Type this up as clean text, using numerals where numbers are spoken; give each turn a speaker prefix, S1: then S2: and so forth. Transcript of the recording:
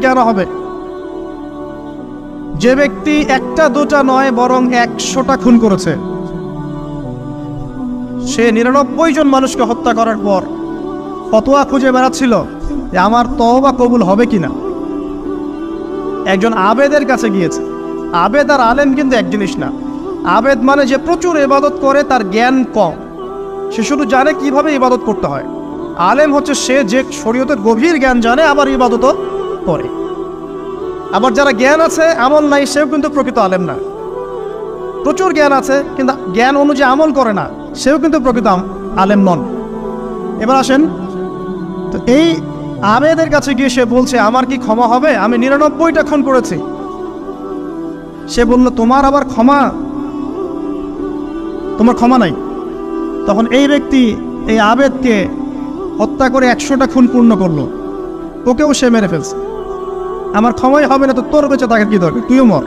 S1: থেকে আনা হবে। যে ব্যক্তি একটা দুটা নয় বরং 100টা খুন করেছে, সে 99 জন মানুষকে হত্যা করার পর ফতোয়া খুঁজে বেড়াচ্ছিল যে আমার তওবা কবুল হবে কিনা। একজন আবেদের কাছে গিয়েছে। আবেদ আর আলেম কিন্তু এক জিনিস না। আবেদ মানে যে প্রচুর ইবাদত করে, তার জ্ঞান কম, সে শুধু জানে কিভাবে ইবাদত করতে হয়। আলেম হচ্ছে সে যে শরীয়তের গভীর জ্ঞান জানে, আবার ইবাদতও করে। আবার যারা জ্ঞান আছে আমল নাই, সেও কিন্তু প্রকৃত আলেম না। প্রচুর জ্ঞান আছে কিন্তু জ্ঞান অনুযায়ী আমল করে না, সেও কিন্তু প্রকৃত আলেম নন। এবার আসেন, তো এই আবেদের কাছে গিয়ে সে বলছে আমার কি ক্ষমা হবে, আমি 99টা খুন করেছি। সে বলল তোমার আবার ক্ষমা, তোমার ক্ষমা নাই। তখন এই ব্যক্তি এই আবেদকে হত্যা করে 100টা খুন পূর্ণ করলো, ওকেও সে মেরে ফেলছে। আমার ক্ষমাই হবে না তো তোর বেঁচে থাকার কি দরকার, তুইও মর।